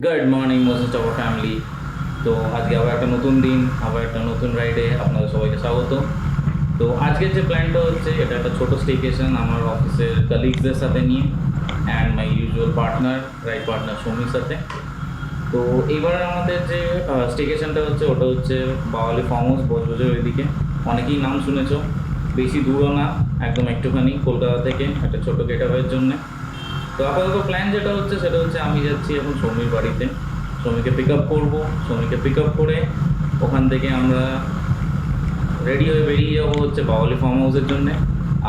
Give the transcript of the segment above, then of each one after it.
Good morning most of family. তো আজকে আবার একটা নতুন দিন, আবার একটা নতুন রাইডে আপনাদের সবাইকে স্বাগত। তো আজকের যে প্ল্যানটা হচ্ছে, এটা একটা ছোটো স্টেকেশন আমার অফিসের কালিগসদের সাথে নিয়ে and my usual partner, ride partner সৌমির সাথে। তো এবার আমাদের যে স্টেকেশনটা হচ্ছে, ওটা হচ্ছে বাওয়ালি ফার্ম হাউস, বজবজের ওইদিকে। অনেকেই নাম শুনেছ, বেশি দূরও না, একদম একটুখানি কলকাতা থেকে একটা ছোটো গেট আপের জন্যে। তো আপাতত প্ল্যান যেটা হচ্ছে সেটা হচ্ছে আমি যাচ্ছি এখন সৌমির বাড়িতে, সৌমিকে পিক আপ করবো। সৌমিকে পিক আপ করে ওখান থেকে আমরা রেডি হয়ে বেরিয়ে যাবো হচ্ছে বাওয়ালি ফার্ম হাউসের জন্যে।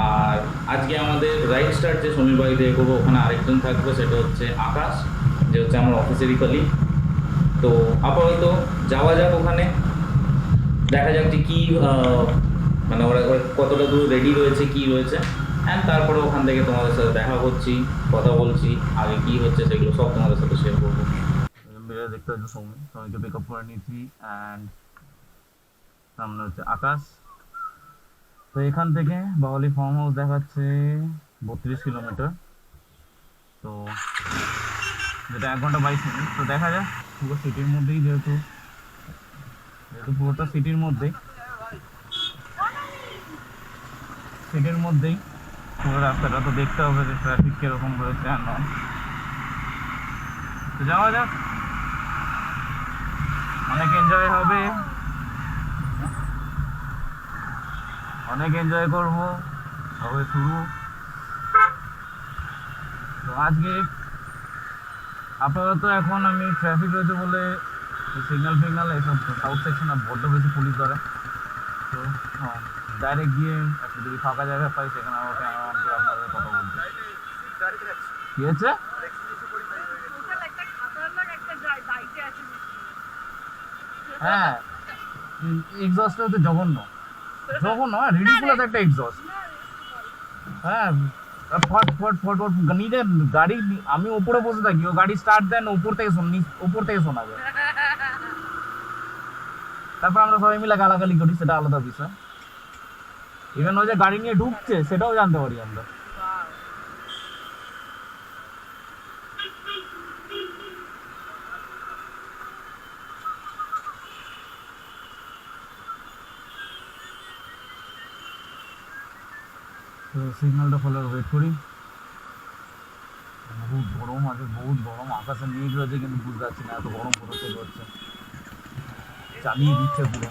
আর আজকে আমাদের রাইড স্টার্ট যে সৌমির বাড়িতে করবো, ওখানে আরেকজন থাকবে, সেটা হচ্ছে আকাশ, যে হচ্ছে আমার অফিসেরই কলিগ। তো আপাতত যাওয়া যাক ওখানে, দেখা যাক যে কী মানে ওরা কতটা দূর রেডি রয়েছে, কী রয়েছে। অ্যান্ড তারপরে ওখান থেকে তোমাদের সাথে দেখা করছি, কথা বলছি, আগে কী হচ্ছে সেগুলো সব তোমাদের সাথে শেয়ার করবো। দেখতে হচ্ছে সৌমিকে পিক আপ করে নিয়েছি, অ্যান্ড সামনে হচ্ছে আকাশ। তো এখান থেকে বাওয়ালি ফার্ম হাউস দেখাচ্ছে 32 কিলোমিটার, তো যেটা 1 ঘন্টা 22 মিনিট। তো দেখা যাক, পুরো সিটির মধ্যেই, যেহেতু যেহেতু পুরোটা সিটির মধ্যেই পুরো রাস্তাটা, তো দেখতে হবে যে ট্রাফিক কীরকম রয়েছে আর নয়। তো যাওয়া যাক, অনেক এনজয় হবে, অনেক এনজয় করবো, হবে শুরু। তো আজকে আপাতত এখন আমি ট্রাফিক রয়েছে বলে সিগন্যাল ফিগনাল এসব সাউথ সেকশনে বড্ড বেশি পুলিশ ধরে। তো ডাইরেক্ট গিয়ে একটা যদি ফাঁকা জায়গা পাই, সেখানে আমার ক্যামেরা অন করে আপনাদের কথা বলতে। কি হচ্ছে? হ্যাঁ, এক্সস্টটা হচ্ছে জঘন্য, জঘন্য, রিডিকুলাস একটা এক্সস্ট। হ্যাঁ, ফট ফট ফট ফট নিজের গাড়ি, আমি উপরে বসে থাকি, ও গাড়ি স্টার্ট দেন, উপর থেকে শোনাবে। তারপর আমরা সবাই মিলে গালাগালি করি, সেটা আলাদা বিষয়। ইভেন ও যে গাড়ি নিয়ে ঢুকছে সেটাও জানতে পারি আমরা। তো সিগন্যালটা ফলোর ওয়েট করি। বহুত গরম আছে, বহুত গরম, আকাশে মেঘ রয়েছে কিন্তু বুঝতে পারছি না, এত গরম পড়েছে, হচ্ছে চালিয়ে দিচ্ছে পুরো।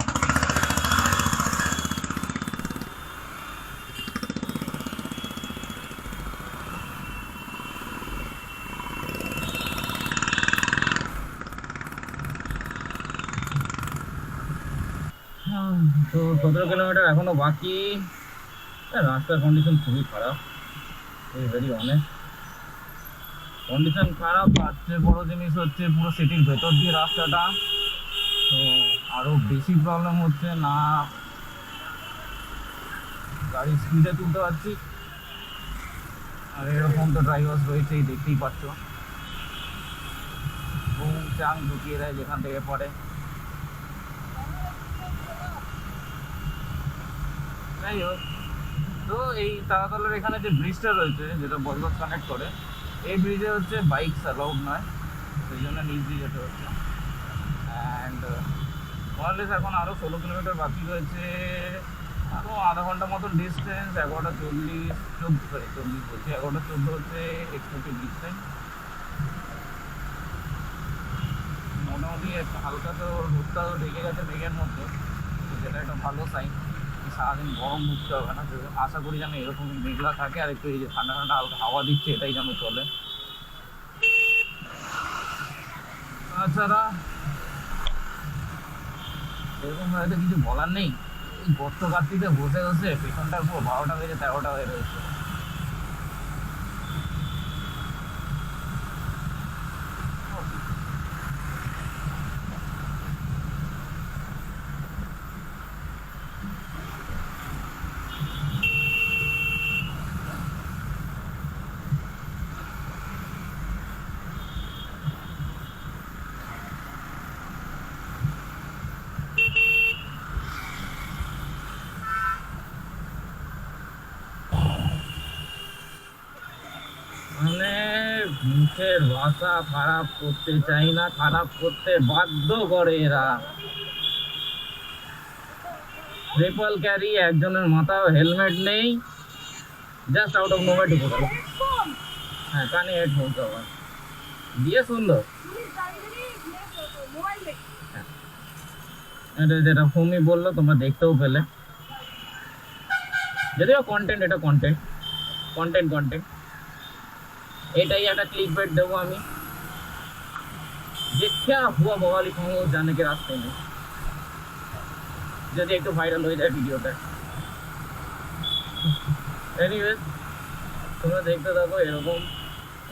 তো 17 কিলোমিটার এখনো বাকি। রাস্তার কন্ডিশন খুবই খারাপ, ভেরি অনেস্ট, কন্ডিশন খারাপ। তার চেয়ে বড় জিনিস হচ্ছে পুরো সিটির ভেতর দিয়ে রাস্তাটা, তো আরও বেশি প্রবলেম হচ্ছে না গাড়ি স্পিডে তুলতে পারছি। আর এরকম তো ড্রাইভার্স রয়েছেই, দেখতেই পাচ্ছ, চাং ঢুকিয়ে দেয় যেখান থেকে পড়ে। যাই হোক, তো এই তারাতলার এখানে যে ব্রিজটা রয়েছে, যেটা বজবজ কানেক্ট করে, এই ব্রিজে হচ্ছে বাইকস অ্যালাউড নয়, সেই জন্য নিচ দিয়ে যেতে হচ্ছে। অ্যান্ড ওয়ারলেস এখন আরও 16 কিলোমিটার বাকি রয়েছে, আরও আধা ঘন্টা মতন ডিস্টেন্স। 11:40, 40 বলছি, 11:14 হচ্ছে এক্সপেক্টেড ডিস্টেন্স। মোটামুটি হালকা তো রোদটাও ঢেকে গেছে মেঘের মধ্যে, যেটা একটা ভালো সাইন। সারাদিন গরম মুখতে হবে না, আশা করি যেন এরকম মেঘলা থাকে, আর একটু এই যে ঠান্ডা ঠান্ডা হালকা হাওয়া দিচ্ছে, এটাই যেন চলে। তাছাড়া এরকম হয়তো কিছু বলার নেই। এই গর্ত কার্তিতে বসে বসে পেছনটার পুরো 12টা বেজে 13টা হয়ে রয়েছে। মুখের ভাষা খারাপ করতে চাই না, খারাপ করতে বাধ্য করে এরা। ট্রিপল ক্যারি, একজনের মাথাও হেলমেট নেই, জাস্ট আউট অফ নোভার ঢুকে গেল। হ্যাঁ, কানে হেডফোন আবার দিয়ে সুন্দর। এটা যেটা ফোমি বললো তোমরা দেখতেও পেলে, যদিও কন্টেন্ট, এটা কন্টেন্ট কন্টেন্ট কন্টেন্ট এটাই একটা ক্লিক বেট দেবো আমি, যে क्या हुआ बवाली खाओ जाने के रास्ते में, যদি একটু ভাইরাল হয়ে যায় ভিডিওটা। এনিওয়েজ, তোমরা দেখতে থাকো, এরকম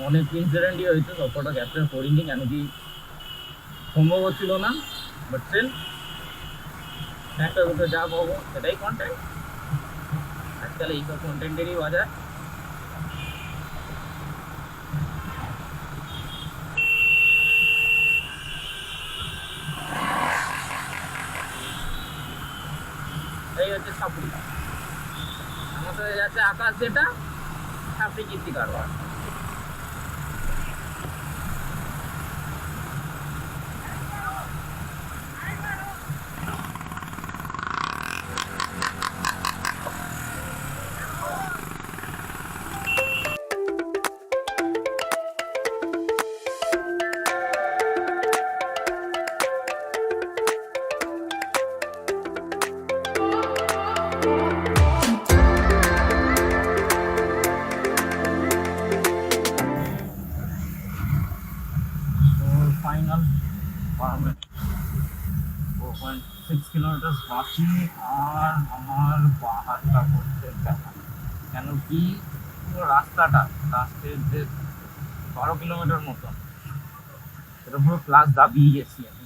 অনেক ইনসিডেন্টই হয়েছে, সবকটা ক্যাপচার করিনি কেন কি সম্ভব হচ্ছিল না, বাট স্টিল একটা দুটো যা পাবো সেটাই কন্টেন্ট। আজকাল এইসব কন্টেন্টেরই বাজার। এই হচ্ছে সাপুরি, আমার সাথে যাচ্ছে আকাশ, যেটা সাপুরি কীর্তি কারবার। ফাইনাল 4.6 কিলোমিটার বাকি, আর আমার বাহারটা করতে দেখা, কেন কি পুরো রাস্তাটা, লাস্টের যে 12 কিলোমিটার মতন, সেটা পুরো ক্লাস দাবিয়ে গেছি আমি।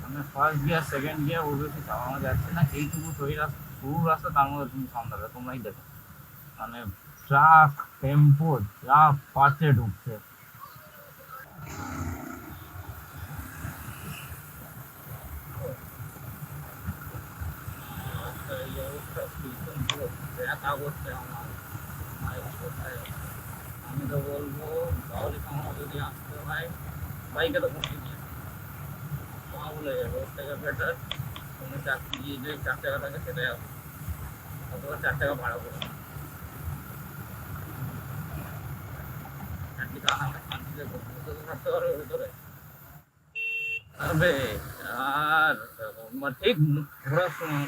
মানে ফার্স্ট গিয়ার, সেকেন্ড গিয়ার ওর বেশি চালানো যাচ্ছে না, এইটুকু সরু রাস্তা, তার মধ্যে তুমি সামলাবে, তোমরাই দেখো, মানে ট্রাক টেম্পো যা পাচ্ছে ঢুকছে। আমি তো বলবো তাহলে আমার যদি আসতে হয় বাইকে তো পৌঁছে গিয়ে বলে যাবে, ওর থেকে বেটার কোনো চাকরি যে 4 টাকা থাকে সেটাই আসবে, অথবা 4 টাকা ভাড়া করে শান্তিতে থাকতে পারবে ভেতরে। আর ঠিক ঘোরার সময়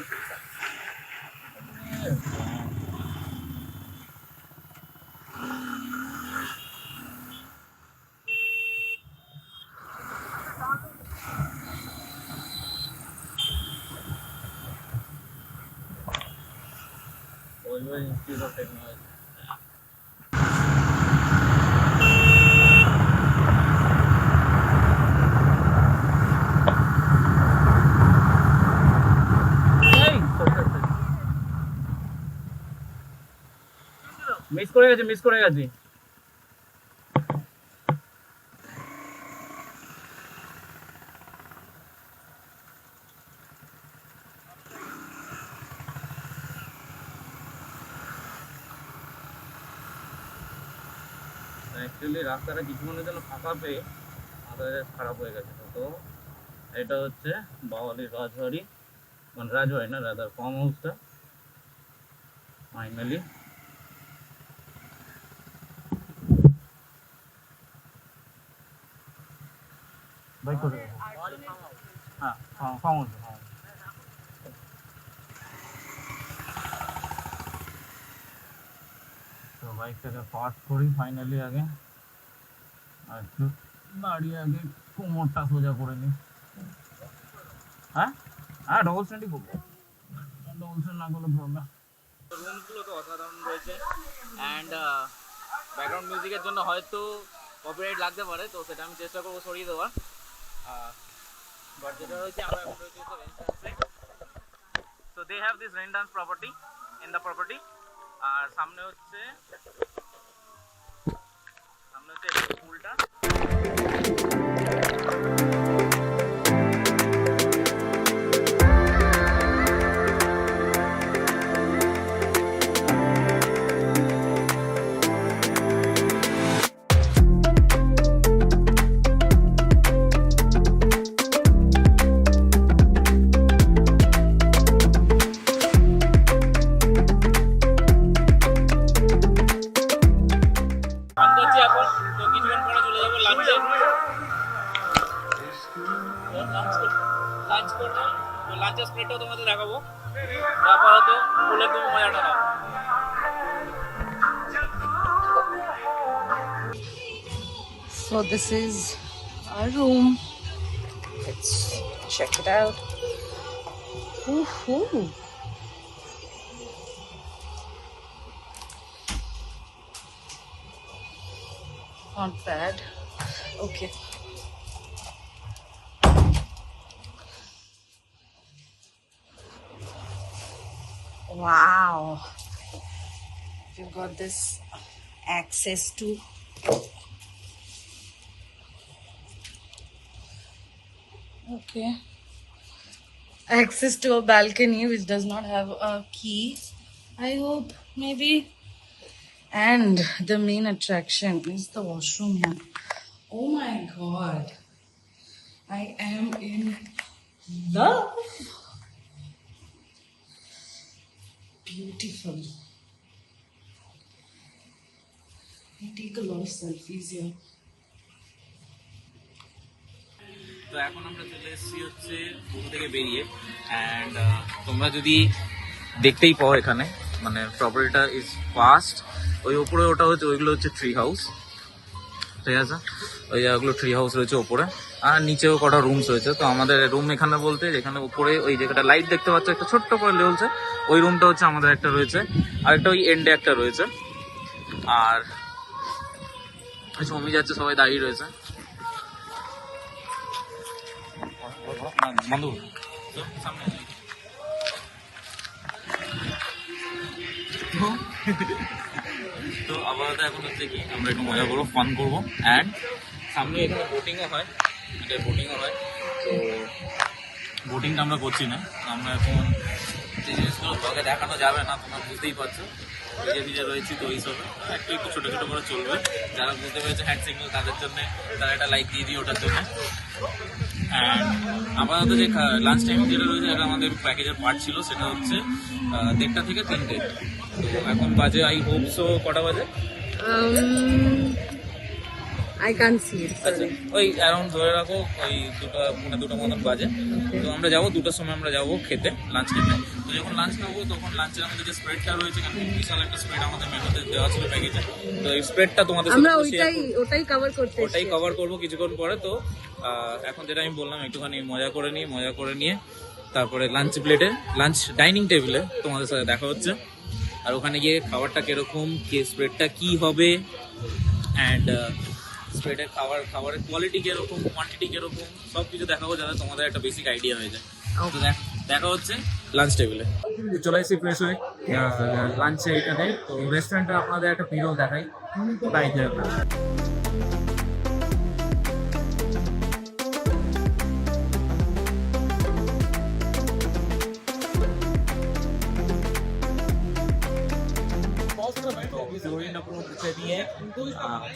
Institute of Technology. মিস করে গেছি। অ্যাকচুয়ালি রাস্তাটা কিছুক্ষণের জন্য ফাঁকা পেয়ে আমাদের খারাপ হয়ে গেছে। তো এটা হচ্ছে বাওয়ালির রাজবাড়ি, মানে রাজবাড়ি না, রাদার ফার্ম হাউসটা। ফাইনালি বাইক করে হ্যাঁ ফার্ম হাউস। তো বাইকটাকে পার্ক করি ফাইনালি আগে, আর একটু দাঁড়িয়ে আগে কোমরটা সোজা করে নিই। হ্যাঁ হ্যাঁ, ডবল স্ট্যান্ডই করবো, ডবল স্ট্যান্ড না করলে প্রবলেম। রুমগুলো তো অসাধারণ রয়েছে, অ্যান্ড ব্যাকগ্রাউন্ড মিউজিকের জন্য হয়তো কপিরাইট লাগতে পারে, তো সেটা আমি চেষ্টা করবো সরিয়ে দেওয়ার। বাট যেটা রয়েছে, আমরা এখন রয়েছে রেন্টান্সে। তো দে হ্যাভ দিস রেন্টান্স প্রপার্টি ইন দ্য প্রপার্টি। আর সামনে হচ্ছে পুলটা। লাঞ্চ করবো, তো লাঞ্চের স্প্রেডটাও তোমাদের দেখাবো। আপাতত ফুলের তুমি মজাটা নাও। So this is our room. Let's check it out. Ooh. Not bad. Okay. Wow. You've got this access to okay. Access to a balcony which does not have a key. I hope maybe. And the main attraction is the washroom here. Oh my god. I am in love. Beautiful. I take a lot of selfies here. তো এখন আমরা চলে এসেছি হচ্ছে room থেকে বেরিয়ে, and তোমরা যদি দেখতেই পাও এখানে মানে প্রপার্টিটা ইজ ফাস্ট। ওই ওপরে ওটা হচ্ছে ওইগুলো হচ্ছে ট্রি হাউস, ঠিক আছে, ওই জায়গাগুলো ট্রি হাউস রয়েছে ওপরে, আর নিচেও কটা রুমস রয়েছে। তো আমাদের রুম এখানে বলতে যেখানে উপরে ওই জায়গাটা লাইট দেখতে পাচ্ছ একটা ছোট্ট করে জ্বলছে, ওই রুমটা হচ্ছে আমাদের একটা রয়েছে, আর একটা ওই এন্ডে একটা রয়েছে। আর সমী যাচ্ছে, সবাই দাঁড়িয়ে রয়েছে। বন্ধু তো আপাতত এখন হচ্ছে কি আমরা একটু মজা করবো, ফান করবো, অ্যান্ড সামনে এখানে বোটিংও হয়, তো বোটিংটা আমরা করছি না। আমরা এখন যে জিনিসগুলো ব্লগে দেখানো যাবে না, তোমরা বুঝতেই পারছো, ভিজে রয়েছি, তো এইসবে একটু ছোটো ছোটো করে চলবে। যারা বুঝতে পেরেছে হ্যান্ড সিগন্যাল তাদের জন্য, তারা একটা লাইক দিয়ে দিই ওটার জন্য। অ্যান্ড আপাতত যে লাঞ্চ টাইম যেটা রয়েছে, এটা আমাদের প্যাকেজের পার্ট ছিল, সেটা হচ্ছে 1:30 থেকে 3টে। তো এখন বাজে আই হোপ সো কটা বাজে? I can't see it. আচ্ছা, ওই অ্যারাউন্ড ধরে রাখো ওই 2:30 মতন বাজে। তো আমরা যাবো 2টার সময়, আমরা যাবো খেতে, লাঞ্চ খেতে। তো যখন লাঞ্চ খাবো তখন লাঞ্চের আমাদের যে স্প্রেডটা রয়েছে, কারণ বিশাল একটা স্প্রেড আমাদের মেনুতে দেওয়া ছিল প্যাকেজে, তো এই স্প্রেডটা তোমাদের আমরা সাথে ওটাই কভার করতে ওটাই কভার করবো কিছুক্ষণ পরে। তো এখন যেটা আমি বললাম, একটুখানি মজা করে নিয়ে তারপরে লাঞ্চ ডাইনিং টেবিলে তোমাদের সাথে দেখা হচ্ছে। আর ওখানে গিয়ে খাবারটা কিরকম, স্প্রেডটা কি হবে, অ্যান্ড স্প্রেডের খাবারের কোয়ালিটি কিরকম, কোয়ান্টিটি কিরকম, সব কিছু দেখাবো, যাতে তোমাদের একটা বেসিক আইডিয়া হয়ে যায়। তো দেখা হচ্ছে লাঞ্চ টেবিলে। চলে এসেছি ফ্রেশ হয়ে লাঞ্চে এখানে। তো রেস্টুরেন্টে আপনাদের একটা ভিডিও দেখাই, তাই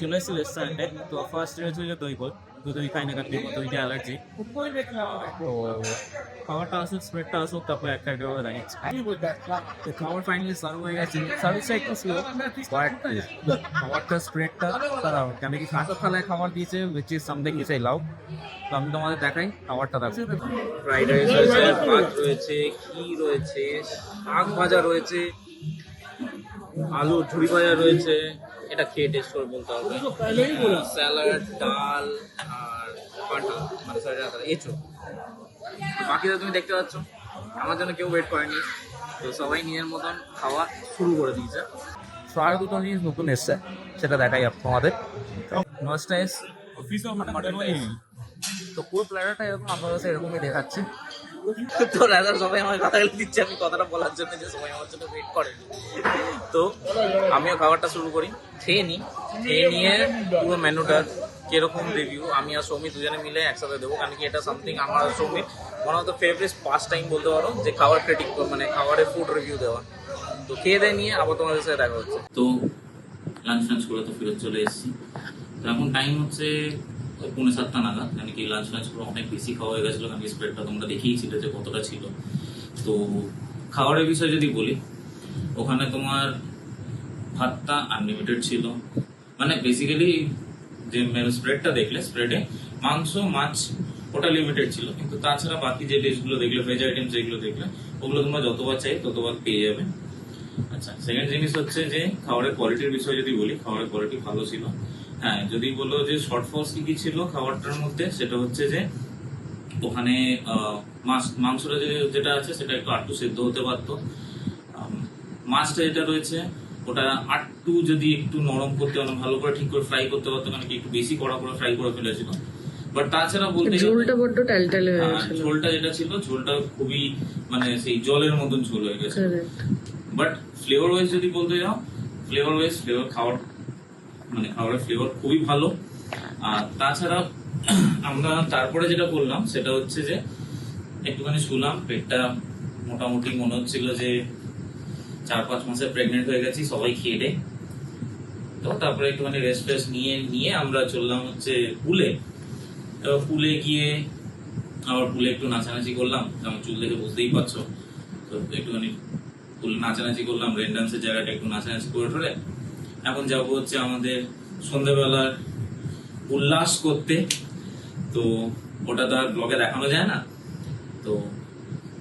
চলে এসেছি রেস্টুরেন্টে। তো ফার্স্ট হচ্ছে যে দই খাই না, কারণ দইটা অ্যালার্জি। তো খাবারটা আসুক, স্প্রেডটা আসুক, তারপরে একটা দাঁড়িয়েছে। খাবার ফাইনালি সার্ভ হয়ে গেছে। সার্ভিসটা একটু স্লো, বাট খাবারটা স্প্রেডটা দাঁড়াও, কেন কি ফাঁকা থালায় খাবার দিয়েছে, which is something is I love. তো আমি তোমাদের দেখাই খাবারটা। দেখো, ফ্রাইড রাইস রয়েছে, ভাত রয়েছে, ঘি রয়েছে, শাক ভাজা রয়েছে, আলু ঝুড়ি ভাজা রয়েছে, এটা খেয়ে টেস্ট করে বলতে হবে। স্যালাড, ডাল আর পান্তা, মানে এঁচো। বাকিটা তুমি দেখতে পাচ্ছ, আমার জন্য কেউ ওয়েট করেনি, তো সবাই নিজের মতন খাওয়া শুরু করে দিয়েছে। আর দুটো জিনিস নতুন এসছে, সেটা দেখাই তোমাদের। নস্টা এস তো পুরো প্ল্যাটারটা এরকম আপনার কাছে এরকমই দেখাচ্ছে। তো রাজার সবাই আমার কথা দিচ্ছে, আমি কথাটা বলার জন্য যে সবাই আমার জন্য ওয়েট করে। তো আমিও খাবারটা শুরু করি, খেয়ে নিয়ে পুরো মেনুটার কিরকম রিভিউ আমি আর সৌমি দুজনে মিলে একসাথে দেবো। কারণ কি এটা সামথিং আমার আর সৌমির one of the favourite past time বলতে পারো, যে খাবার ক্রিটিক মানে খাবারের ফুড রিভিউ দেওয়া। তো খেয়ে দিয়ে নিয়ে আবার তোমাদের সাথে দেখা হচ্ছে। তো লাঞ্চ করে তো ফেরত চলে এসেছি। তো এখন টাইম হচ্ছে 6:45 নাগাদ, কারণ কি লাঞ্চ করে অনেক বেশি খাওয়া হয়ে গেছিলো, কারণ কি স্প্রেডটা তোমরা দেখিয়েছিলে যে কতটা ছিল। তো খাবারের বিষয়ে যদি বলি, ওখানে তোমার ভাতটা আনলিমিটেড ছিল, মানে বেসিক্যালি যে স্প্রেডটা দেখলে, স্প্রেডে মাংস, মাছ ওটা লিমিটেড ছিল, কিন্তু তাছাড়া বাকি যে ডিশগুলো দেখলে, ভেজ আইটেম যেগুলো দেখলে, ওগুলো তোমরা যতবার চাই ততবার পেয়ে যাবে। আচ্ছা, সেকেন্ড জিনিস হচ্ছে যে খাবারের কোয়ালিটির বিষয়ে যদি বলি, খাবারের কোয়ালিটি ভালো ছিল। হ্যাঁ, যদি বলো যে শর্টফলস কি কি ছিল খাবারটার মধ্যে, সেটা হচ্ছে যে ওখানে মাংসটা যেটা আছে সেটা একটু আটটু সেদ্ধ হতে পারতো। মাছটা যেটা রয়েছে ওটা আটটু যদি একটু নরম করতে, অনেক ভালো করে ঠিক করে ফ্রাই করতে পারতো, কারণ কি একটু বেশি কড়া করে ফ্রাই করে ফেলেছিল। বাট তাছাড়া বলতে গেলে ঝোলটা বড্ড টালটালে হয়ে গেছিল। ঝোলটা যেটা ছিল, ঝোলটা খুবই মানে সেই জলের মতন ঝোল হয়ে গেছে। Correct. বাট ফ্লেভার ওয়াইজ যদি বলতে যাও, ফ্লেভার খাবারের ফ্লেভার খুবই ভালো। আর তাছাড়া আমরা তারপরে যেটা করলাম সেটা হচ্ছে যে একটুখানি শুলাম, পেটটা মোটামুটি মনে হচ্ছিল যে 4-5 মাসে প্রেগনেন্ট হয়ে গেছি সবাই খেয়ে দে। তো তারপরে একটুখানি রেস্ট টেস্ট নিয়ে আমরা চললাম হচ্ছে পুলে। পুলে গিয়ে আবার পুলে একটু নাচানাচি করলাম, আমার চুল দেখে বুঝতেই পারছো। তো একটুখানি পুলে নাচানাচি করলাম, রেন ডান্সের জায়গাটা একটু নাচানাচি করে ঠলে এখন যাবো হচ্ছে আমাদের সন্ধ্যাবেলার উল্লাস করতে। তো ওটা তো আর ব্লগে দেখানো যায় না, তো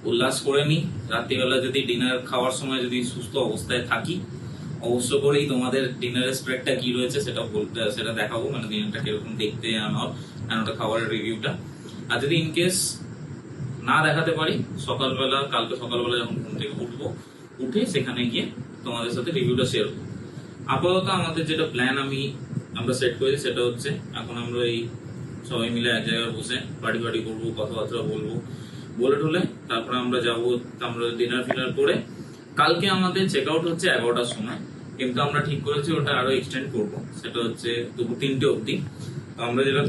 উল্লাস করে নি। রাত্রিবেলা যদি ডিনার খাওয়ার সময় যদি সুস্থ অবস্থায় থাকি, অবশ্য করেই তোমাদের ডিনারের স্প্রেডটা কি রয়েছে সেটা দেখাবো, মানে ডিনারটা কিরকম দেখতে আমার ওটা খাবারের রিভিউটা। আর যদি ইনকেস না দেখাতে পারি, কালকে সকালবেলা যখন ঘুম থেকে উঠে সেখানে গিয়ে তোমাদের সাথে রিভিউটা শেয়ার করবো। আপাতত আমাদের যেটা প্ল্যান আমরা সেট করেছি সেটা হচ্ছে এখন আমরা এই সবাই মিলে এক জায়গায় বসে পার্টি করবো, কথাবার্তা বলবো, বলে টলে তারপরে আমরা যাবো। আমরা ডিনার ফিনার করে কালকে আমাদের চেক আউট হচ্ছে 11টার সময়, কিন্তু আমরা ঠিক করেছি ওটা আরো এক্সটেন্ড করবো, সেটা হচ্ছে দুপুর 3টে অবধি। তো আমরা যেটা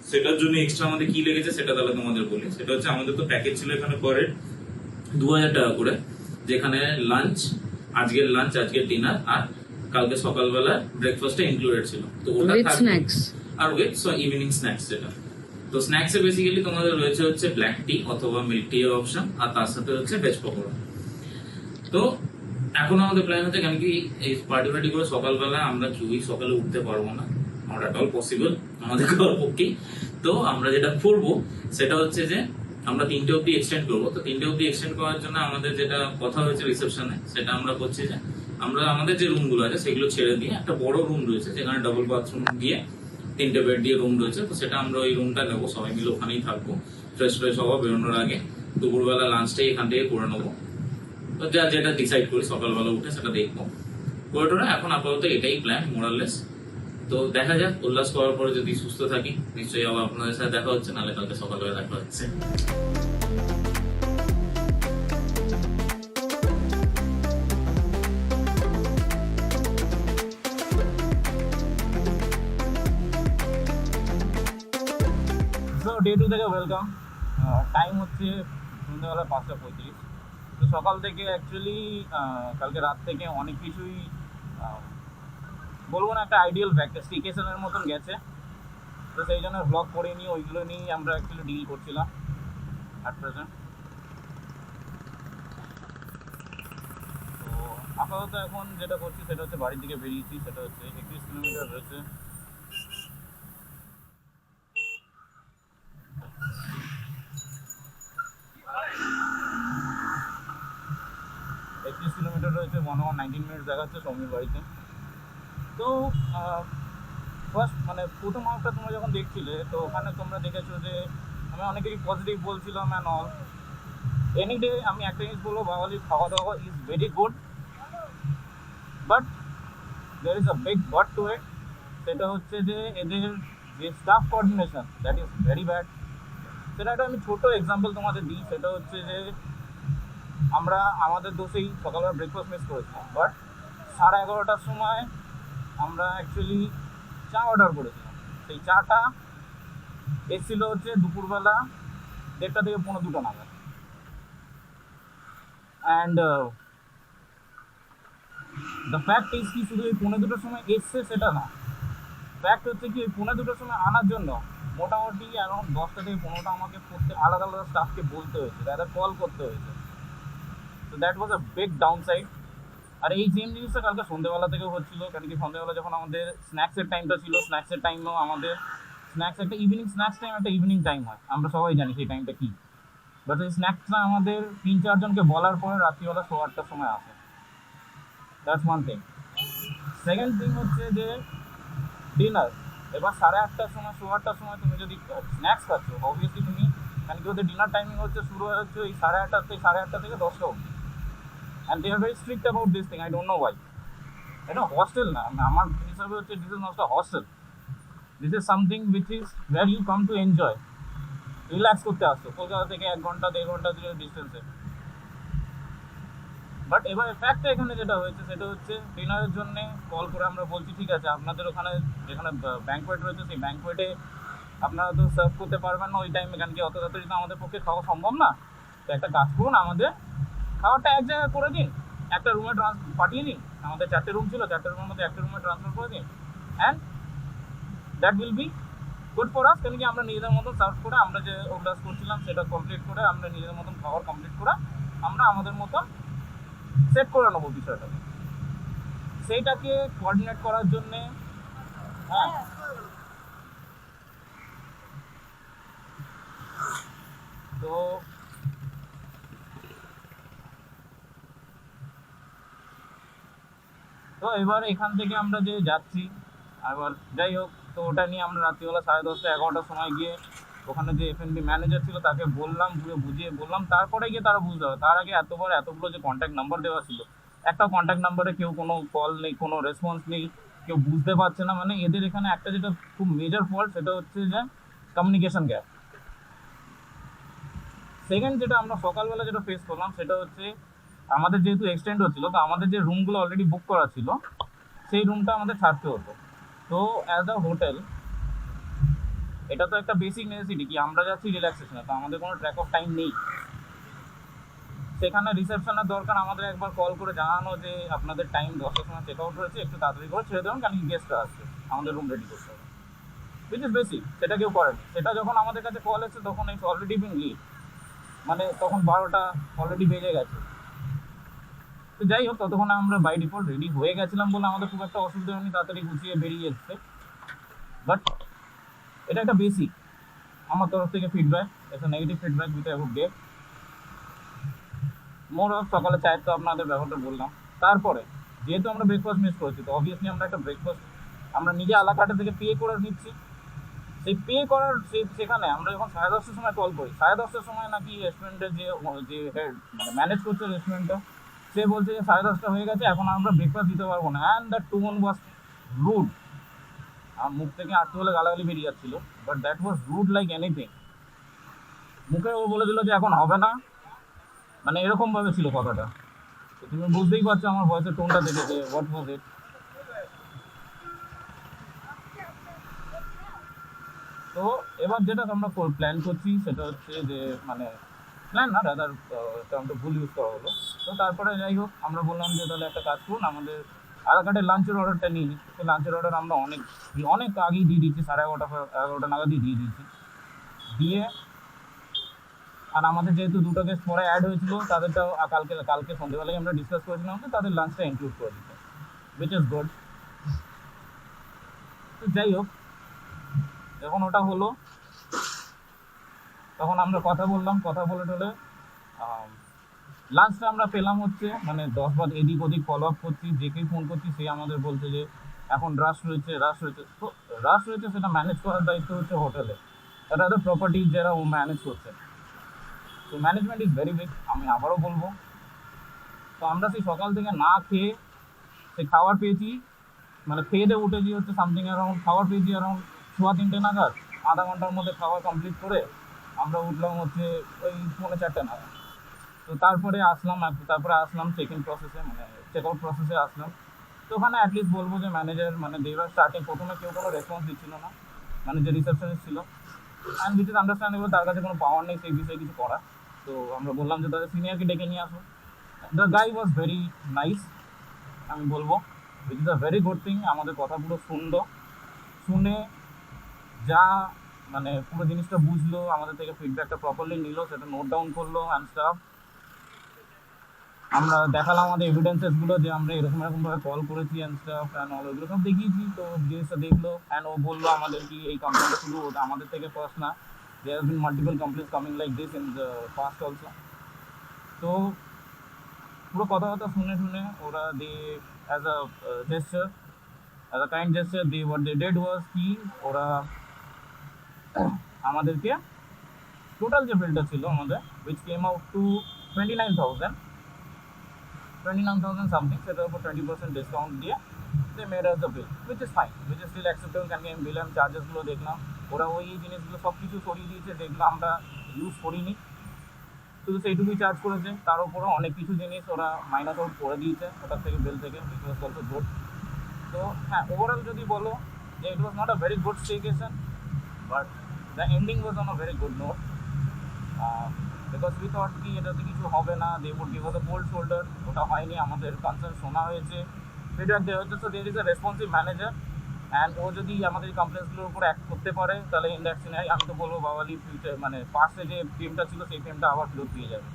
সেটার জন্য এক্সট্রা আমাদের কি লেগেছে সেটা তাহলে তোমাদের বলি। সেটা হচ্ছে আমাদের তো প্যাকেজ ছিল এখানে পরে 2000 টাকা করে, যেখানে আজকের ডিনার আর কালকে সকালবেলা ব্রেকফাস্টে ইনক্লুডেড ছিল। তো ওটা স্ন্যাক্স আর উইথ ইভিনিং স্ন্যাক্স যেটা। তো স্ন্যাক্সে বেসিক্যালি তোমাদের রয়েছে হচ্ছে ব্ল্যাক টি অথবা মিল্ক টি এর অপশন, আর তার সাথে হচ্ছে ভেজ পকোড়া। তো এখন আমাদের প্ল্যান হচ্ছে, কেন কি এই পার্টি করে সকালবেলা আমরা কেউই সকালে উঠতে পারবো না, নট অ্যাট অল পসিবল আমাদের খাওয়ার পক্ষে। তো আমরা যেটা করবো সেটা হচ্ছে যে আমরা 3টে অব্দি এক্সটেন্ড করবো। তো 3টে অব্দি এক্সটেন্ড করার জন্য আমাদের যেটা কথা হয়েছে রিসেপশনে, সেটা আমরা করছি যে আমরা আমাদের যে রুমগুলো আছে সেগুলো ছেড়ে দিয়ে একটা বড় রুম রয়েছে যেখানে ডাবল বাথরুম দিয়ে 3টে বেড দিয়ে রুম রয়েছে। তো সেটা আমরা ওই রুমটা নেবো, সবাই মিলে ওখানেই থাকবো। ফ্রেশ হওয়া, বেরোনোর আগে দুপুরবেলা লাঞ্চটাই এখান থেকে করে নেবো। তো যেটা ডিসাইড করি সকালবেলা উঠে সেটা দেখবো করে টোরা। এখন আপাতত এটাই প্ল্যান মোরাললেস। তো দেখা যাক, উল্লাস করার পরে যদি সুস্থ থাকি নিশ্চয়ই আবার আপনাদের সাথে দেখা হচ্ছে, নাহলে কালকে সকালবেলা দেখা হচ্ছে। ডে 2 থেকে ওয়েলকাম। টাইম হচ্ছে সন্ধ্যাবেলা 5:35। তো সকাল থেকে অ্যাকচুয়ালি কালকে রাত থেকে অনেক কিছুই বলবো না, একটা আইডিয়াল স্টেকেশনের মতন গেছে। তো সেই জন্য ব্লগ করিনি, ওইগুলো নিয়েই আমরা অ্যাকচুয়ালি ডিল করছিলাম অ্যাট প্রেজেন্ট। তো আপাতত এখন যেটা করছি সেটা হচ্ছে বাড়ির দিকে বেরিয়েছি, সেটা হচ্ছে 31 কিলোমিটার রয়েছে। রয়েছে 1 hour 19 minutes দেখাচ্ছে সৌমির বাড়িতে। তো ফার্স্ট প্রথম হাফটা তোমরা যখন দেখছিলে, তো ওখানে তোমরা দেখেছো যে আমি অনেক কিছু পজিটিভ বলছিলাম অ্যান্ড অল। এনি ডে আমি একটা জিনিস বলবো, বাঙালির খাওয়া দাওয়া is very good, but there is a big but to it. সেটা হচ্ছে যে এদের যে staff coordination, that is very bad. সেটা একটা আমি ছোটো এক্সাম্পল তোমাদের দিই। সেটা হচ্ছে যে আমরা আমাদের দোষেই সকালবেলা ব্রেকফাস্ট মিস করেছিলাম, বাট 11:30টার সময় আমরা অ্যাকচুয়ালি চা অর্ডার করেছিলাম। সেই চাটা এসেছিলো হচ্ছে দুপুরবেলা 1:30 থেকে 1:45 নাগাদ। অ্যান্ড দ্য ফ্যাক্ট ইজ কি শুধু এই 1:45টার সময় এসছে সেটা না, ফ্যাক্ট হচ্ছে কি ওই 1:45টার সময় আনার জন্য মোটামুটি অ্যারাউন্ড 10টা থেকে 15টা আমাকে আলাদা আলাদা স্টাফকে বলতে হয়েছে, তাদের কল করতে হয়েছে। তো that was a big downside. আর এই সেম জিনিসটা কালকে সন্ধ্যেবেলা থেকেও হচ্ছিলো, কারণ কি সন্ধ্যেবেলা যখন আমাদের স্ন্যাক্সের টাইমটা ছিল, স্ন্যাক্সের টাইমেও আমাদের স্ন্যাক্স একটা ইভিনিং স্ন্যাক্স টাইম, একটা ইভিনিং টাইম হয়, আমরা সবাই জানি সেই টাইমটা কি। বাট এই স্ন্যাক্সটা আমাদের 3-4 জনকে বলার পরে রাত্রিবেলা 8:30-র সময় আসে। That's one thing. Second thing হচ্ছে যে ডিনার। এবার 8:30-র সময় 8:30-র সময় তুমি যদি স্ন্যাক্স খাচ্ছ, অবভিয়াসলি তুমি, মানে কি ওদের ডিনার টাইমিং হচ্ছে শুরু হচ্ছে ওই 8:30 থেকে 10টা অবধি। And they are very strict about this thing, I don't know why. এটা হস্টেল না, আমার হিসাবে হচ্ছে this is not a hostel, this is something which is where you come to enjoy, relax করতে আসছো কলকাতা থেকে 1 ঘন্টা 1.5 ঘন্টা ডিস্টেন্সে। বাট এবার ফ্যাক্টটা এখানে যেটা হয়েছে সেটা হচ্ছে ডিনারের জন্য কল করে আমরা বলছি ঠিক আছে আপনাদের ওখানে যেখানে ব্যাঙ্কোয়েট রয়েছে সেই ব্যাঙ্কোয়েটে আপনারা তো সার্ভ করতে পারবেন না ওই টাইমে, কারণ কি অত তাড়াতাড়ি তো আমাদের পক্ষে খাওয়া সম্ভব না। তো একটা কাজ করুন, আমাদের খাওয়াটা এক জায়গায় করে দিন, একটা রুমে পাঠিয়ে দিন। আমাদের 4টে রুম ছিল, 4টে রুমের মধ্যে একটা রুমে ট্রান্সফার করে দিন, and that will be good for us. কেন কি আমরা নিজেদের মতন সার্ভ করে, আমরা যে অভ্যাস করছিলাম সেটা কমপ্লিট করে, আমরা নিজেদের মতন খাবার কমপ্লিট করে আমরা আমাদের মতন সেট করে নেবো বিষয়টাকে। সেইটাকে কোঅর্ডিনেট করার জন্যে হ্যাঁ তো তো এবার এখান থেকে আমরা যে যাচ্ছি, এবার যাই হোক, তো ওটা নিয়ে আমরা রাত্রিবেলা 10:30 11টার সময় গিয়ে ওখানে যে এফএনবি ম্যানেজার ছিল তাকে বললাম, বুঝিয়ে বললাম, তারপরে গিয়ে তারা বুঝতে হবে। তার আগে এতগুলো যে কন্ট্যাক্ট নাম্বার দেওয়া ছিল, একটা কন্ট্যাক্ট নাম্বারে কেউ কোনো কল নেই, কোনো রেসপন্স নেই, কেউ বুঝতে পারছে না। মানে এদের এখানে একটা যেটা খুব মেজর ফল্ট সেটা হচ্ছে যে কমিউনিকেশন গ্যাপ। সেকেন্ড যেটা আমরা সকালবেলা যেটা ফেস করলাম সেটা হচ্ছে আমাদের যেহেতু এক্সটেন্ড হচ্ছিল, তো আমাদের যে রুমগুলো অলরেডি বুক করা ছিল সেই রুমটা আমাদের ছাড়তে হতো। তো অ্যাজ আ হোটেল এটা তো একটা বেসিক নেসেসিটি কি আমরা যাচ্ছি রিল্যাক্সেশনে, তো আমাদের কোনো ট্র্যাক অফ টাইম নেই। সেখানে রিসেপশনের দরকার আমাদের একবার কল করে জানানো যে আপনাদের টাইম 10টার সময় চেক আউট হয়েছে, একটু তাড়াতাড়ি করে ছেড়ে দেবেন, কারণ গেস্টরা আসছে, আমাদের রুম রেডি করতে হবে, উইচ ইজ বেসিক। সেটা কেউ করেনি। সেটা যখন আমাদের কাছে কল এসেছে তখন ইটস অলরেডি বিন লিড, মানে তখন 12টা অলরেডি বেজে গেছে। তো যাই হোক, ততক্ষণে আমরা বাই ডিফল্ট রেডি হয়ে গেছিলাম বলে আমাদের খুব একটা অসুবিধা হয়নি, তাড়াতাড়ি গুছিয়ে বেরিয়ে এসছে। বাট এটা একটা বেসিক আমার তরফ থেকে ফিডব্যাক, একটা নেগেটিভ ফিডব্যাক যেটা I would give. More of সকালে চায়ের তো আপনাদের ব্যাপারটা বললাম। তারপরে যেহেতু আমরা ব্রেকফাস্ট মিস করেছি, তো অবভিয়াসলি আমরা একটা ব্রেকফাস্ট আমরা নিজে আলাকাটা থেকে পে করে নিচ্ছি। সেই পে করার সেখানে আমরা যখন 10:30-টার সময় কল করি, 10:30-টার সময় নাকি রেস্টুরেন্টের যে হেড মানে ম্যানেজ করছে রেস্টুরেন্টটা, সে বলছে যে 10:30টা হয়ে গেছে, এখন আমরা ব্রেকফাস্ট দিতে পারবো না। And the tone was rude. আমার মুখ থেকে আটটু হলে গালাগালি বেরিয়ে যাচ্ছিল, but that was rude like anything. মুখে ও বলে দিল যে এখন হবে না, মানে এরকমভাবে ছিল কথাটা। তো তুমি বুঝতেই পারছো আমার ভয়েসের টোনটা দেখে যে হোয়াট ওয়াজ ইট। তো এবার যেটা আমরা প্ল্যান করছি সেটা হচ্ছে যে মানে প্ল্যান না, রাদার টার্মটা ভুল ইউজ করা হলো। তো তারপরে যাই হোক আমরা বললাম যে তাহলে একটা কাজ করুন, আমাদের আলাকাটে লাঞ্চের অর্ডারটা নিয়ে নিই। তো লাঞ্চের অর্ডার আমরা অনেক আগেই দিয়ে দিচ্ছি, 11:30 নাগাদই দিয়ে দিয়েছি। দিয়ে আর আমাদের যেহেতু দুটো গেস্ট পরে অ্যাড হয়েছিল, তাদেরটাও কালকে সন্ধ্যেবেলায় আমরা ডিসকাস করেছিলাম যে তাদের লাঞ্চটা ইনক্লুড করে দিতে, উইচ ইজ গুড। তো যাই হোক, যখন ওটা হলো তখন আমরা কথা বললাম, কথা বলে টলে লাঞ্চটা আমরা পেলাম হচ্ছে মানে 10 বার এদিক ওদিক ফলো আপ করছি, যেকেই ফোন করছি সে আমাদের বলছে যে এখন রাশ রয়েছে। তো রাশ রয়েছে সেটা ম্যানেজ করার দায়িত্ব হচ্ছে হোটেলে, তারা প্রপার্টি যারা ও ম্যানেজ করছে। তো ম্যানেজমেন্ট ইজ ভেরি বিগ, আমি আবারও বলবো। তো আমরা সেই সকাল থেকে না খেয়ে সেই খাবার পেয়েছি, মানে খেয়ে দিয়ে উঠেছি হচ্ছে সামথিং অ্যারাউন্ড, খাবার পেয়েছি অ্যারাউন্ড 3:30 নাগাদ। আধা ঘন্টার মধ্যে খাবার কমপ্লিট করে আমরা উঠলাম হচ্ছে ওই 3:45 নাগাদ। তো তারপরে আসলাম চেক ইন প্রসেসে, মানে চেক আউট প্রসেসে আসলাম। তো ওখানে অ্যাটলিস্ট বলবো যে ম্যানেজার মানে দেবার স্টার্টিং প্রথমে কেউ কোনো রেসপন্স দিচ্ছিল না, মানে যে রিসেপশনিস্ট ছিল, অ্যান্ড উইচ ইজ আন্ডারস্ট্যান্ডেবল, তার কাছে কোনো পাওয়ার নেই সেই বিষয়ে কিছু করা। তো আমরা বললাম যে তাদের সিনিয়রকে ডেকে নিয়ে আসো। The guy was very nice, আমি বলবো which is a very good thing. আমাদের কথাগুলো শুনে যা মানে পুরো জিনিসটা বুঝলো, আমাদের থেকে ফিডব্যাকটা প্রপারলি নিল, সেটা নোট ডাউন করলো অ্যান্ড স্টাফ। আমরা দেখালাম আমাদের এভিডেন্সেসগুলো যে আমরা এরকমভাবে কল করেছি অ্যান্ড স্টাফ অ্যান্ড অল ওইগুলো সব দেখিয়েছি। তো জিনিসটা দেখলো অ্যান্ড ও বললো আমাদের কি এই কমপ্লেনটা শুধু আমাদের থেকে ফার্স্ট না, there has been multiple complaints coming like this in the past also. তো পুরো কথাবার্তা শুনে ওরা they as a gesture, as a kind gesture, they what they did was কি ওরা আমাদেরকে টোটাল যে বিলটা ছিল আমাদের which came out to 29,000 something, সেটার উপর 20% ডিসকাউন্ট দিয়ে they made us the bill, which is fine, which is still acceptable. কারণ আমি বিল অ্যান্ড চার্জেসগুলো দেখলাম, ওরা ওই জিনিসগুলো সব কিছু সরিয়ে দিয়েছে যেগুলো আমরা ইউজ করিনি, শুধু সেইটুকুই চার্জ করেছে। তার উপরে অনেক কিছু জিনিস ওরা মাইনাস আউট করে দিয়েছে ওটার থেকে, বিল থেকে, উইচ ওয়াজ অলসো গুড। তো হ্যাঁ, ওভারঅল যদি বলো যে it was not a very good staycation, but the ending was on a very good note, because we thought কি এটাতে কিছু হবে না, they would give us a cold shoulder. ওটা হয়নি, আমাদের কনসার্ন শোনা হয়েছে, ফিডব্যাক দেওয়া হচ্ছে। So there is a responsive manager and ও যদি আমাদের কমপ্লেন্সগুলোর উপর অ্যাক্ট করতে পারে তাহলে ইন দ্যাট সিনারি আমি তো বলবো বাওয়ালি ফিউচার মানে পাস্টে যে ফিল্মটা ছিল সেই ফিল্মটা আবার ফেরত দিয়ে যাবে।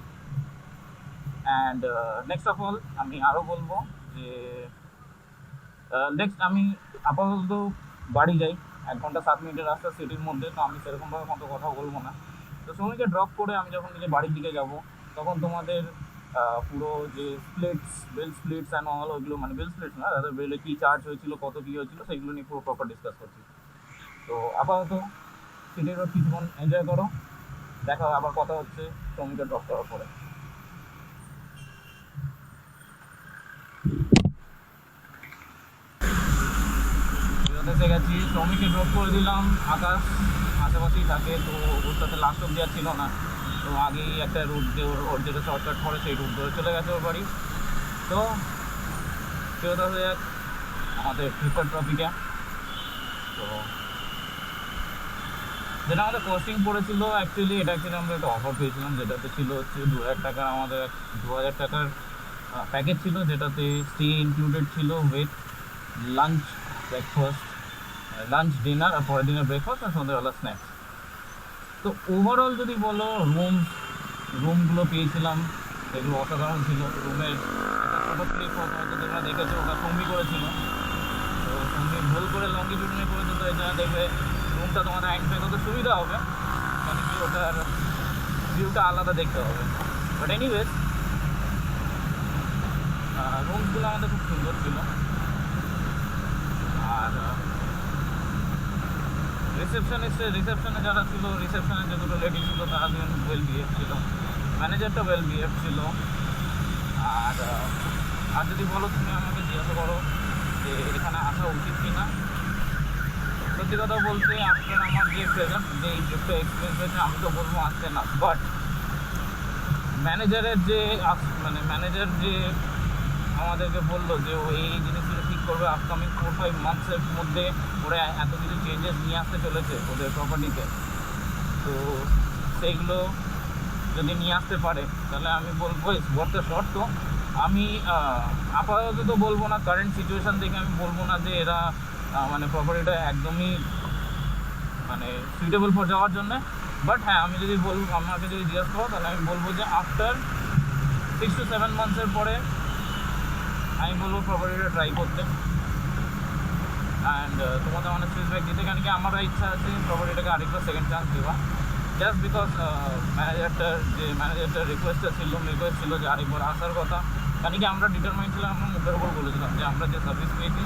অ্যান্ড নেক্সট অফ অল আমি আরও বলবো যে নেক্সট আমি আপাতত বাড়ি যাই, 1 ঘন্টা 7 মিনিটের রাস্তা সিটির মধ্যে, তো আমি সেরকমভাবে মতো কথা বলবো না। তো সময়কে ড্রপ করে আমি যখন নিজে বাড়ির দিকে যাব তখন তোমাদের পুরো যে বেল স্প্লিটস অ্যান্ড অল ওইগুলো, মানে বেল স্প্লিটস না, তাদের বেলে কী চার্জ হয়েছিল, কত কী হয়েছিল, সেইগুলো নিয়ে পুরো প্রপার ডিসকাস করছি। তো আপাতত সিটি রোড কিছুক্ষণ এনজয় করো, দেখা আবার কথা হচ্ছে সময়কে ড্রপ করার পরে। এসে গেছি, শ্রমিককে ড্রপ করে দিলাম, আকাশ আশেপাশেই থাকে, তো ওর সাথে লাস্ট অব্দি আর ছিল না, তো আগেই একটা রুট দিয়ে ওর যেটা শর্টকাট পড়ে সেই রুট ধরে চলে গেছে ওর বাড়ি। তো ফেরত হয়ে যাক আমাদের ফ্লিপকার্ট ট্রফিকে। তো যেটা আমাদের কস্টিং পড়েছিল অ্যাকচুয়ালি, এটা অ্যাকচুয়ালি আমরা একটা অফার পেয়েছিলাম, যেটাতে ছিল হচ্ছে 2,000 টাকা, আমাদের 2,000 টাকার প্যাকেজ ছিল, যেটাতে স্টে ইনক্লুডেড ছিল with lunch, breakfast, lunch, dinner, আর পরের দিনের ব্রেকফাস্ট আর সন্ধ্যেবেলা স্ন্যাক্স। তো ওভারঅল যদি বলো রুমগুলো পেয়েছিলাম, সেগুলো অসাধারণ ছিল। রুমের ছোটো ক্লিপ হয়তো তোমরা দেখেছো, ওটা সঙ্গী করেছিল, তো সঙ্গী ভুল করে লঙ্গিটিউডনে করেছে, তো এটা দেখবে রুমটা তোমাদের অ্যাক্সেস করতে সুবিধা হবে, মানে কি ওটার ভিউটা আলাদা দেখতে হবে। বাট এনিওয়েজ রুমসগুলো আমাদের খুব সুন্দর ছিল। আর রিসেপশনে যারা ছিল, রিসেপশনে যে দুটো লেডি ছিল তারা দুজন ওয়েল বিহেভ ছিল, ম্যানেজারটা ওয়েল বিহেভ ছিল। আর যদি বলো তুমি আমাকে জিজ্ঞাসা করো যে এখানে আসা উচিত কি না, সত্যি কথা বলতে আফটার আমার যে প্রেজেন্ট যে একটু এক্সপিরিয়েন্স হয়েছে আমি তো বলবো আসতে না। বাট ম্যানেজার যে আমাদেরকে বললো যে ও এই জিনিসগুলো ঠিক করবে আপকামিং 4-5 মান্থসের মধ্যে, ওরা এত কিছু চেঞ্জেস নিয়ে আসতে চলেছে ওদের প্রপার্টিতে, তো সেইগুলো যদি নিয়ে আসতে পারে তাহলে আমি বলবো বর্তে শর্ত। আমি আপাতত তো বলবো না, কারেন্ট সিচুয়েশান দেখে আমি বলবো না যে এরা মানে প্রপার্টিটা একদমই মানে সুইটেবল ফর যাওয়ার জন্যে। বাট হ্যাঁ, আমি যদি বলবো, আমাকে যদি জিজ্ঞাসা করো তাহলে আমি বলবো যে আফটার 6 to 7 মান্থসের পরে আমি বলবো প্রপার্টিটা ট্রাই করতে অ্যান্ড তোমাদের অনেক ফিডব্যাক দিতে, কারণ কি আমারও ইচ্ছা আছে প্রপার্টিটাকে আরেকবার সেকেন্ড চান্স দেওয়া, জাস্ট বিকজ ম্যানেজারটার রিকোয়েস্ট ছিল যে আরেকবার আসার কথা, কারণ কি আমরা ডিটারমাইন্ড ছিলাম, আমরা মুখের উপর বলেছিলাম যে আমরা যে সার্ভিস পেয়েছি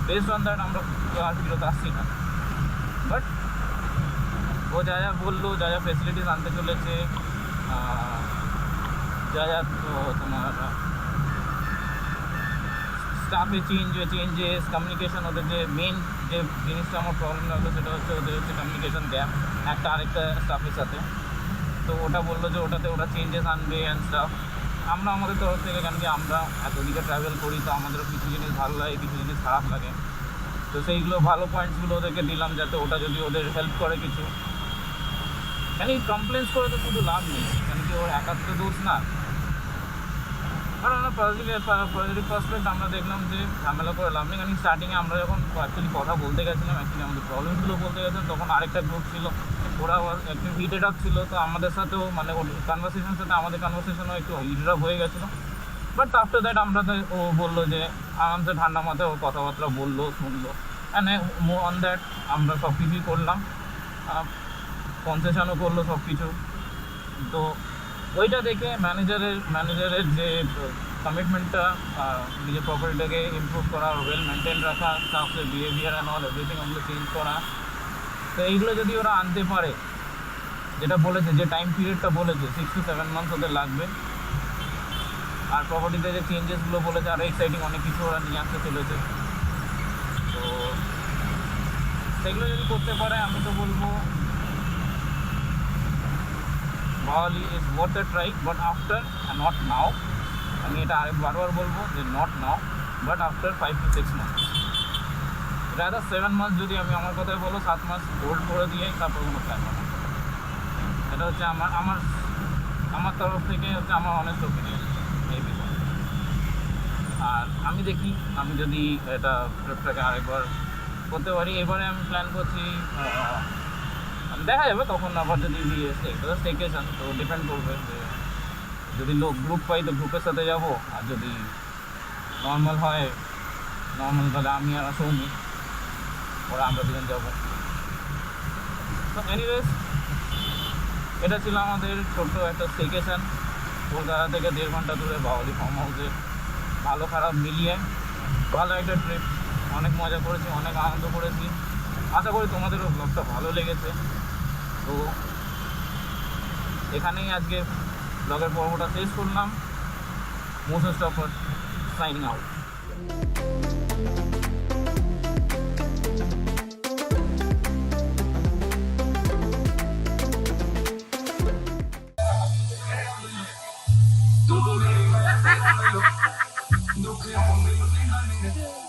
বেসড অন দ্যাট আমরা আর ফিরত আসছি না। বাট ও যা বললো, যা ফেসিলিটিস আনতে চলেছে, তো তোমার স্টাফে চেঞ্জেস, কমিউনিকেশন, ওদের যে মেন যে জিনিসটা আমার প্রবলেম লাগলো সেটা হচ্ছে ওদের হচ্ছে কমিউনিকেশন গ্যাপ একটা আরেকটা স্টাফের সাথে। তো ওটা বললো যে ওটাতে ওরা চেঞ্জেস আনবে অ্যান্ড স্টাফ। আমরা আমাদের তরফ থেকে, কারণ কি আমরা এতদিকে ট্রাভেল করি, তো আমাদেরও কিছু জিনিস ভালো লাগে, কিছু জিনিস খারাপ লাগে, তো সেইগুলো ভালো পয়েন্টসগুলো ওদেরকে দিলাম যাতে ওটা যদি ওদের হেল্প করে কিছু। কেন এই কমপ্লেন্স করে তো শুধু লাভ নেই, কেন কি ওর একাত্ম দোষ না, কারণ আমরা পজিটিভ পার্সপেক্ট আমরা দেখলাম যে ঝামেলা করে লাভ নেই। কারণ স্টার্টিংয়ে আমরা যখন অ্যাকচুয়ালি কথা বলতে গেছিলাম, অ্যাকচুয়ালি আমাদের প্রবলেমগুলো বলতে গেছিলাম, তখন আরেকটা গ্রুপ ছিল, ওরা একটু হিটেড আপ ছিল, তো আমাদের সাথেও মানে ওর কনভারসেশনের সাথে আমাদের কনভারসেশনও একটু হিটেড আপ হয়ে গেছিলো। বাট আফটার দ্যাট আমরা তো ও বললো যে আরামসে ঠান্ডা মাথায় ও কথাবার্তা বললো শুনলো অ্যান্ড অন দ্যাট আমরা সব কিছুই করলাম, কনসেশনও করলো সব কিছু। তো ওইটা দেখে ম্যানেজারের যে কমিটমেন্টটা নিজের প্রপার্টিটাকে ইমপ্রুভ করা, ওয়েল মেনটেন রাখা, স্টাফের বিহেভিয়ার অ্যান্ড অল এভরিথিং ওগুলো চেঞ্জ করা, তো এইগুলো যদি ওরা আনতে পারে, যেটা বলেছে যে টাইম পিরিয়ডটা বলেছে 6 to 7 মান্থস ওদের লাগবে, আর প্রপার্টিতে যে চেঞ্জেসগুলো বলেছে আরও এক্সাইটিং অনেক কিছু ওরা নিয়ে আসতে চলেছে, তো সেগুলো যদি করতে পারে আমি তো বলবো Bawali is worth the try, but after not now. আমি এটা বারবার বলবো যে not now, but after 5 to 6 months, rather 7 months যদি আমি আমার কথায় বলো 7 মাস হোল্ড করে দিয়ে তারপর কোনো প্ল্যান বানাবো। এটা হচ্ছে আমার তরফ থেকে হচ্ছে আমার অনেস্ট ওপিনিয়ন এই বিষয়ে। আর আমি দেখি আমি যদি এটা ট্রিপটাকে আরেকবার করতে পারি, এবারে আমি প্ল্যান করছি, দেখা যাবে তখন আবার যদি স্টেকেশন, তো ডিপেন্ড করবে যে যদি লোক গ্রুপ পাই তো গ্রুপের সাথে যাব, আর যদি নর্মাল হয় নর্মাল তাহলে আমি আর সৌমি ওরা আমরা দুজন যাবো। তো এনিওয়েজ এটা ছিল আমাদের ছোট্ট একটা স্টেকেশন কলকাতা থেকে 1.5 ঘন্টা দূরে বাওয়ালি ফার্ম হাউসে। ভালো খারাপ মিলিয়ে ভালো একটা ট্রিপ, অনেক মজা করেছি, অনেক আনন্দ করেছি। আশা করি তোমাদেরও ব্লগটা ভালো লেগেছে। তো এখানেই আজকে ব্লগের পর্বটা শেষ করলাম। Motion stopper signing out. Tú